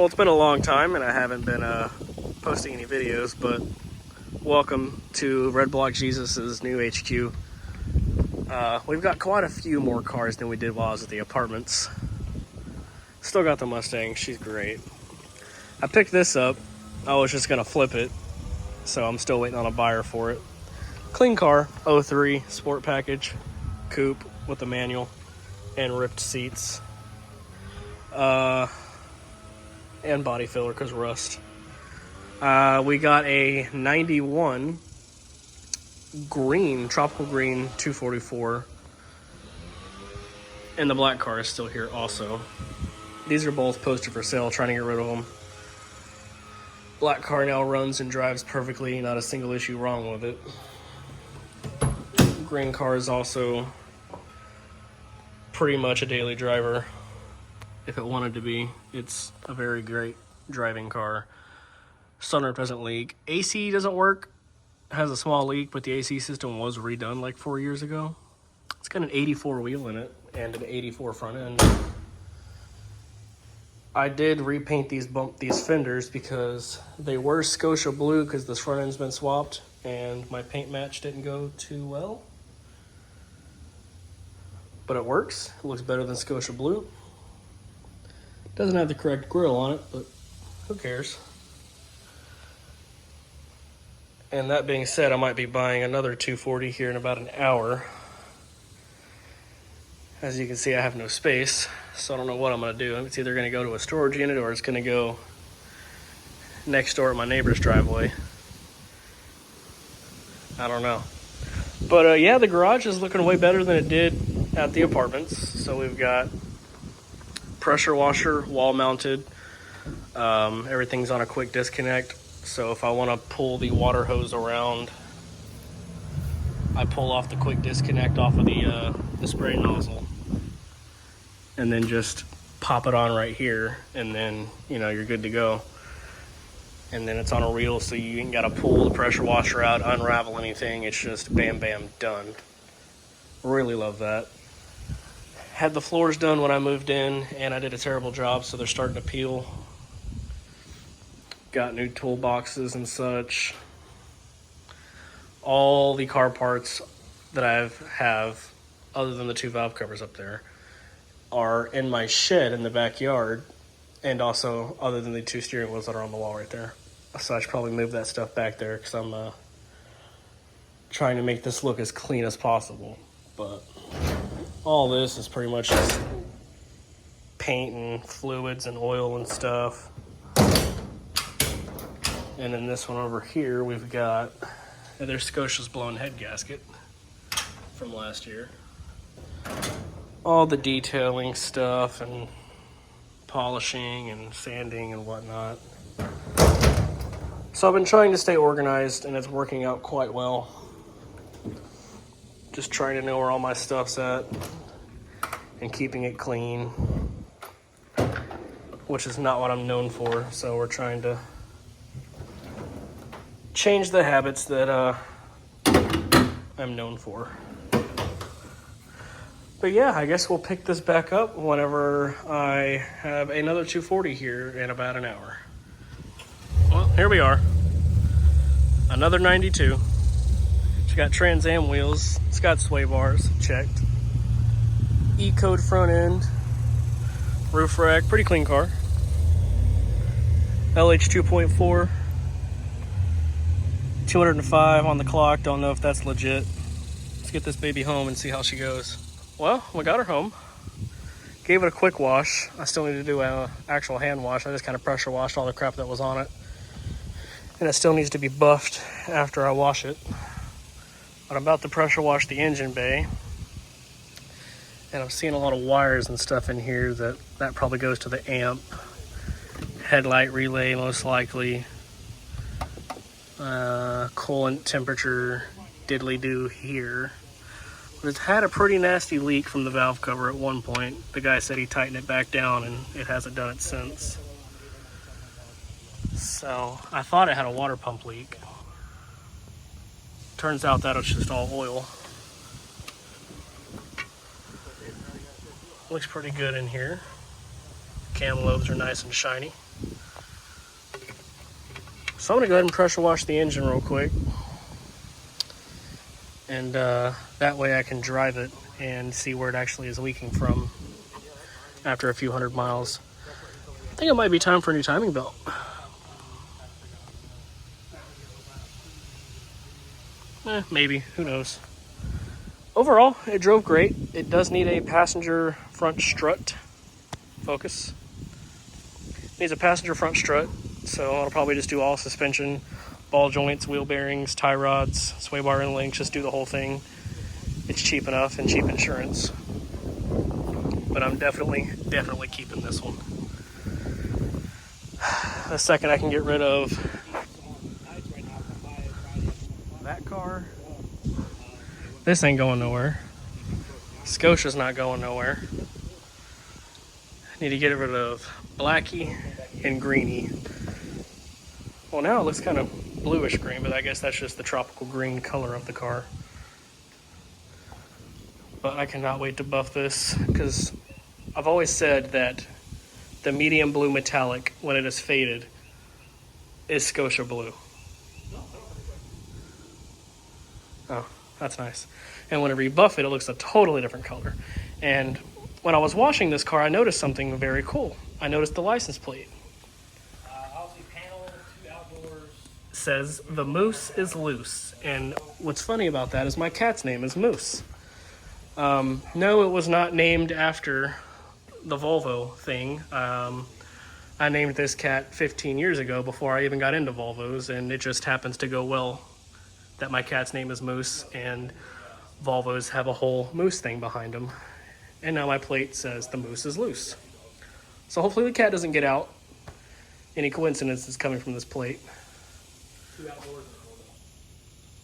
Well, it's been a long time and I haven't been posting any videos, but welcome to Redblock Jesus' new HQ. We've got quite a few more cars than we did while I was at the apartments. Still got the Mustang, she's great. I picked this up, I was just gonna flip it, so I'm still waiting on a buyer for it. Clean car, 03 sport package, coupe with a manual and ripped seats. And body filler because rust. We got a 91 green, tropical green 244. And the black car is still here also. These are both posted for sale, trying to get rid of them. Black car now runs and drives perfectly, not a single issue wrong with it. Green car is also pretty much a daily driver. If it wanted to be, it's a very great driving car. Sunroof doesn't leak. AC doesn't work. It has a small leak, but the AC system was redone like 4 years ago. It's got an 84 wheel in it and an 84 front end. I did repaint these fenders because they were Scotia blue because the front end's been swapped and my paint match didn't go too well. But it works. It looks better than Scotia blue. Doesn't have the correct grille on it, but who cares? And that being said, I might be buying another 240 here in about an hour. As you can see, I have no space, so I don't know what I'm gonna do. It's either gonna go to a storage unit or it's gonna go next door at my neighbor's driveway. I don't know. But yeah, the garage is looking way better than it did at the apartments. So we've got pressure washer, wall mounted. Everything's on a quick disconnect. So if I want to pull the water hose around, I pull off the quick disconnect off of the spray nozzle, and then just pop it on right here, and then you're good to go. And then it's on a reel, so you ain't got to pull the pressure washer out, unravel anything. It's just bam, bam, done. Really love that. Had the floors done when I moved in, and I did a terrible job, so they're starting to peel. Got new toolboxes and such. All the car parts that I have, other than the 2 valve covers up there, are in my shed in the backyard, and also other than the 2 steering wheels that are on the wall right there. So I should probably move that stuff back there because I'm trying to make this look as clean as possible. But all this is pretty much just paint and fluids and oil and stuff. And then this one over here, we've got, there's Scotia's blown head gasket from last year. All the detailing stuff and polishing and sanding and whatnot. So I've been trying to stay organized and it's working out quite well. Just trying to know where all my stuff's at and keeping it clean, which is not what I'm known for. So we're trying to change the habits that I'm known for. But yeah, I guess we'll pick this back up whenever I have another 240 here in about an hour. Well, here we are. Another 92. It's got Trans Am wheels. It's got sway bars, checked. E-code front end. Roof rack, pretty clean car. LH 2.4. 205 on the clock. Don't know if that's legit. Let's get this baby home and see how she goes. Well, we got her home. Gave it a quick wash. I still need to do an actual hand wash. I just kind of pressure washed all the crap that was on it. And it still needs to be buffed after I wash it. But I'm about to pressure wash the engine bay. And I'm seeing a lot of wires and stuff in here that probably goes to the amp. Headlight relay, most likely. Coolant temperature diddly-do here. But it's had a pretty nasty leak from the valve cover at one point. The guy said he tightened it back down and it hasn't done it since. So I thought it had a water pump leak. Turns out that was just all oil. Looks pretty good in here. Cam lobes are nice and shiny. So I'm going to go ahead and pressure wash the engine real quick. And that way I can drive it and see where it actually is leaking from after a few hundred miles. I think it might be time for a new timing belt. Maybe. Who knows? Overall, it drove great. It does need a passenger front strut focus. Needs a passenger front strut, so I'll probably just do all suspension, ball joints, wheel bearings, tie rods, sway bar and links, just do the whole thing. It's cheap enough and cheap insurance. But I'm definitely keeping this one. The second I can get rid of that car, this ain't going nowhere. Scotia's not going nowhere. I need to get rid of Blackie and Greenie. Well, now it looks kind of bluish green, but I guess that's just the tropical green color of the car. But I cannot wait to buff this, because I've always said that the medium blue metallic, when it is faded, is Scotia blue. Oh, that's nice. And whenever you buff it, it looks a totally different color. And when I was washing this car, I noticed something very cool. I noticed the license plate. Says the moose is loose. And what's funny about that is my cat's name is Moose. No, it was not named after the Volvo thing. I named this cat 15 years ago before I even got into Volvos, and it just happens to go well that my cat's name is Moose, and Volvos have a whole moose thing behind them. And now my plate says the moose is loose. So hopefully the cat doesn't get out. Any coincidence is coming from this plate.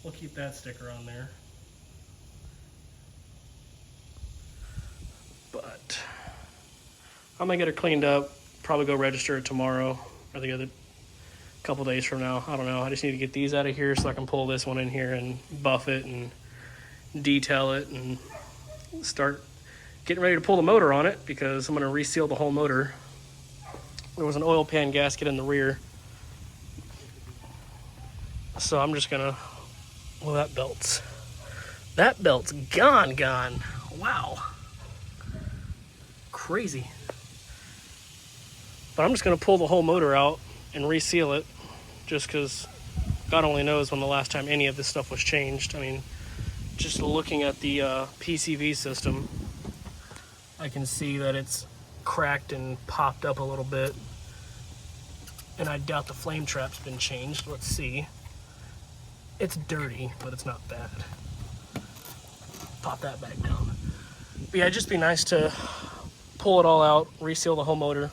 We'll keep that sticker on there. But I'm gonna get her cleaned up, probably go register it tomorrow or the other couple days from now. I don't know. I just need to get these out of here so I can pull this one in here and buff it and detail it and start getting ready to pull the motor on it, because I'm going to reseal the whole motor. There was an oil pan gasket in the rear, so I'm just gonna, well, that belt's gone. Wow, crazy. But I'm just gonna pull the whole motor out and reseal it, just because God only knows when the last time any of this stuff was changed. I mean, just looking at the PCV system, I can see that it's cracked and popped up a little bit, and I doubt the flame trap's been changed. Let's see. It's dirty, but it's not bad. Pop that back down. But yeah, it'd just be nice to pull it all out, reseal the whole motor.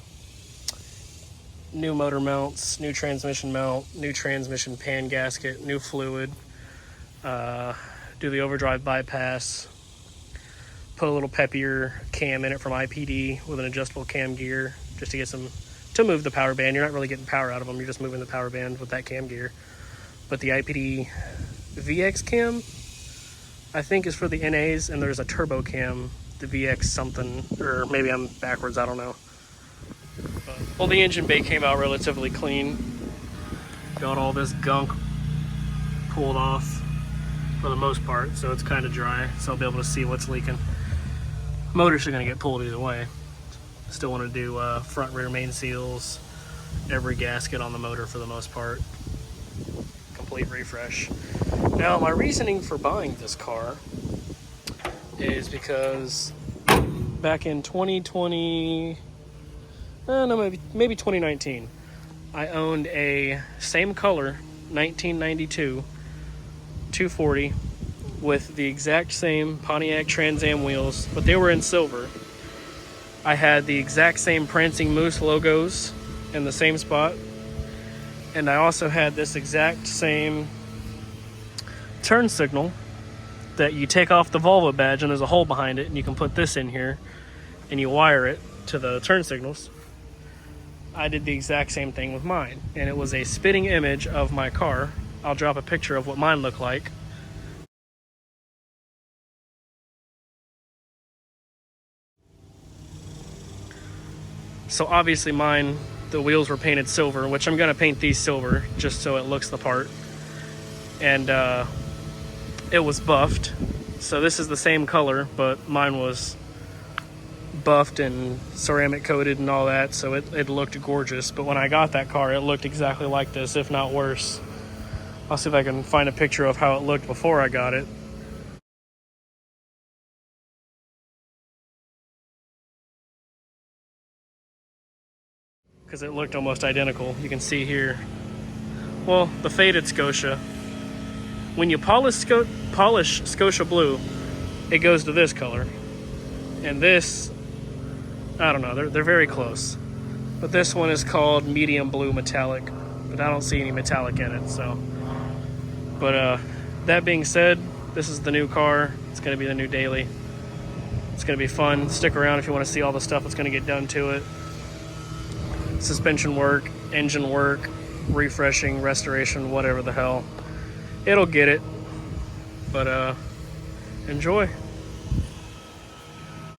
New motor mounts, new transmission mount, new transmission pan gasket, new fluid. Do the overdrive bypass. Put a little peppier cam in it from IPD with an adjustable cam gear, just to get to move the power band. You're not really getting power out of them, you're just moving the power band with that cam gear. But the IPD VX cam, I think, is for the NAs, and there's a turbo cam, the VX something, or maybe I'm backwards, I don't know. Well, the engine bay came out relatively clean. Got all this gunk pulled off for the most part, so it's kind of dry, so I'll be able to see what's leaking. Motor's still gonna get pulled either way. Still want to do front rear main seals, every gasket on the motor for the most part. Complete refresh. Now, my reasoning for buying this car is because back in 2020, maybe 2019, I owned a same color 1992 240 with the exact same Pontiac Trans Am wheels, but they were in silver. I had the exact same Prancing Moose logos in the same spot, and I also had this exact same turn signal that you take off the Volvo badge and there's a hole behind it, and you can put this in here and you wire it to the turn signals. I did the exact same thing with mine, and it was a spitting image of my car. I'll drop a picture of what mine looked like. So obviously mine, the wheels were painted silver, which I'm gonna paint these silver just so it looks the part. And it was buffed, so this is the same color, but mine was buffed and ceramic coated and all that, so it looked gorgeous. But when I got that car, it looked exactly like this, if not worse. I'll see if I can find a picture of how it looked before I got it. Because it looked almost identical. You can see here, well, the faded Scotia. When you polish Scotia blue, it goes to this color. And this, I don't know, they're very close. But this one is called medium blue metallic, but I don't see any metallic in it, so. But that being said, this is the new car. It's gonna be the new daily. It's gonna be fun. Stick around if you wanna see all the stuff that's gonna get done to it. Suspension work, engine work, refreshing, restoration, whatever the hell. It'll get it, but enjoy.